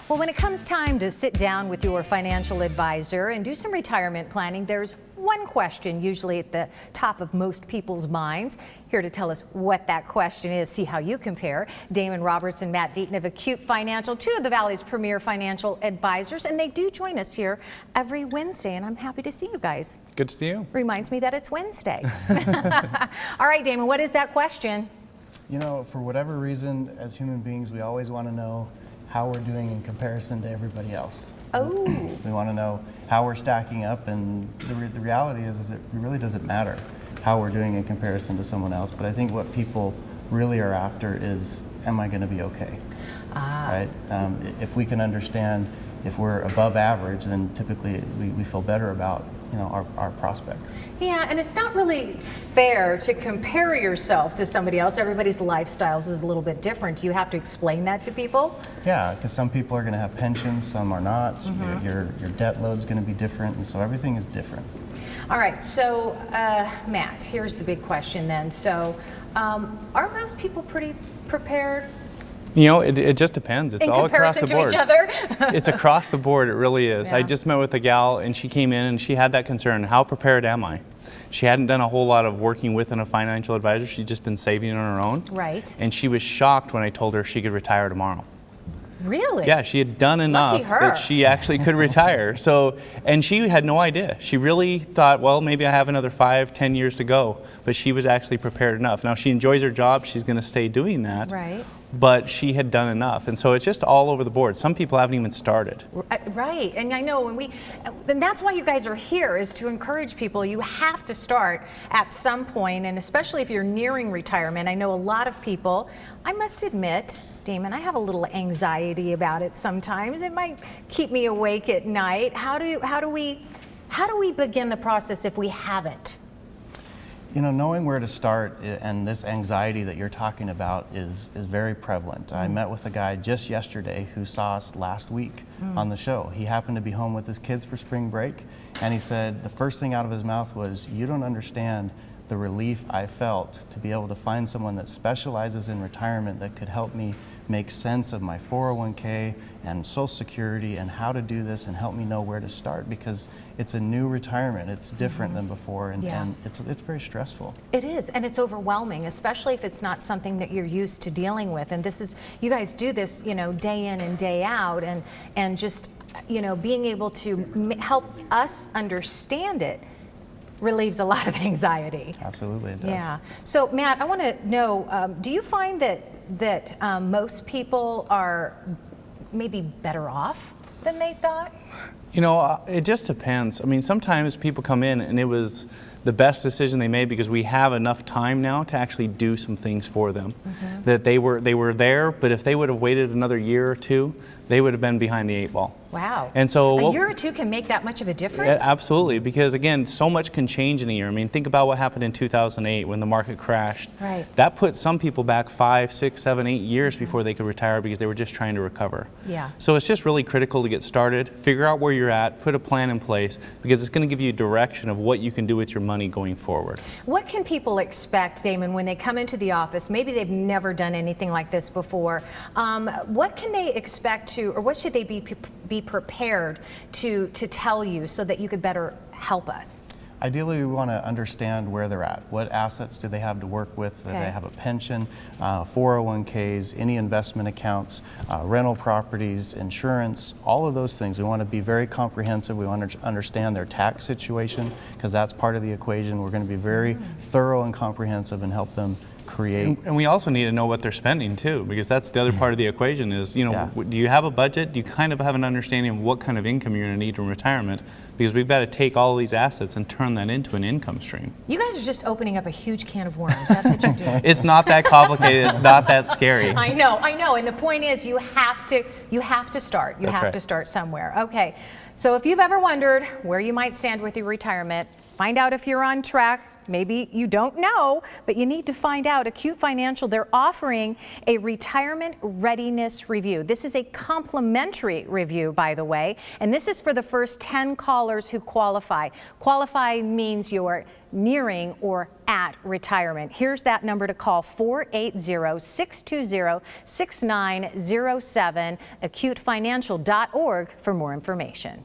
Well, when it comes time to sit down with your financial advisor and do some retirement planning, there's one question usually at the top of most people's minds. Here to tell us what that question is, see how you compare, Damon Roberts and Matt Deaton of Acute Financial, two of the Valley's premier financial advisors, and they do join us here every Wednesday, and I'm happy to see you guys. Good to see you. Reminds me that it's Wednesday. All right, Damon, what is that question? You know, for whatever reason, as human beings, we always want to know how we're doing in comparison to everybody else. Oh. We want to know how we're stacking up, and the reality is it really doesn't matter how we're doing in comparison to someone else. But I think what people really are after is, am I going to be okay? Right? If we can understand if we're above average, then typically we feel better about our prospects. Yeah, and it's not really fair to compare yourself to somebody else. Everybody's lifestyles is a little bit different. Do you have to explain that to people? Yeah, because some people are going to have pensions, some are not. Mm-hmm. Your debt load's going to be different, and so everything is different. All right, so Matt, here's the big question then. So are most people pretty prepared? You know, it just depends. It's all across the board. In comparison to each other? It's across the board, it really is. Yeah. I just met with a gal and she came in and she had that concern, how prepared am I? She hadn't done a whole lot of working with a financial advisor, she'd just been saving on her own. Right. And she was shocked when I told her she could retire tomorrow. Really? Yeah, she had done enough that she actually could retire. So, and she had no idea. She really thought, well, maybe I have another 5-10 years to go, but she was actually prepared enough. Now she enjoys her job, she's going to stay doing that. Right. But she had done enough, and so it's just all over the board. Some people haven't even started. Right, and I know and that's why you guys are here, is to encourage people. You have to start at some point, and especially if you're nearing retirement. I know a lot of people, I must admit, Damon, I have a little anxiety about it sometimes. It might keep me awake at night. How do we begin the process if we haven't? You know, knowing where to start and this anxiety that you're talking about is very prevalent. I met with a guy just yesterday who saw us last week on the show. He happened to be home with his kids for spring break, and he said the first thing out of his mouth was, "You don't understand the relief I felt to be able to find someone that specializes in retirement that could help me make sense of my 401k and Social Security and how to do this and help me know where to start, because it's a new retirement. It's different than before, and it's very stressful. It is, and it's overwhelming, especially if it's not something that you're used to dealing with. And this is, you guys do this, day in and day out, and just, being able to help us understand it relieves a lot of anxiety. Absolutely, it does. Yeah. So Matt, I want to know, do you find that most people are maybe better off than they thought? It just depends. I mean, sometimes people come in and it was the best decision they made because we have enough time now to actually do some things for them. That they were there, but if they would have waited another year or two, they would have been behind the 8 ball. Wow. And so a year or two can make that much of a difference? Absolutely, because again, so much can change in a year. I mean, think about what happened in 2008 when the market crashed. Right. That put some people back 5, 6, 7, 8 years before they could retire because they were just trying to recover. Yeah. So it's just really critical to get started, figure out where you're at, put a plan in place, because it's going to give you direction of what you can do with your money going forward. What can people expect, Damon, when they come into the office? Maybe they've never done anything like this before. What can they expect to, or what should they be prepared to tell you so that you could better help us? Ideally, we want to understand where they're at. What assets do they have to work with? Do they have a pension, 401ks, any investment accounts, rental properties, insurance, all of those things. We want to be very comprehensive. We want to understand their tax situation, because that's part of the equation. We're going to be very thorough and comprehensive and help them create. And we also need to know what they're spending too, because that's the other part of the equation is, do you have a budget? Do you kind of have an understanding of what kind of income you're going to need in retirement? Because we've got to take all these assets and turn that into an income stream. You guys are just opening up a huge can of worms. That's what you're doing. It's not that complicated. It's not that scary. I know. And the point is, you have to start. You have to start somewhere. Okay. So if you've ever wondered where you might stand with your retirement, find out if you're on track, maybe you don't know, but you need to find out. Acute Financial, they're offering a retirement readiness review. This is a complimentary review, by the way, and this is for the first 10 callers who qualify. Qualify means you're nearing or at retirement. Here's that number to call, 480-620-6907, acutefinancial.org for more information.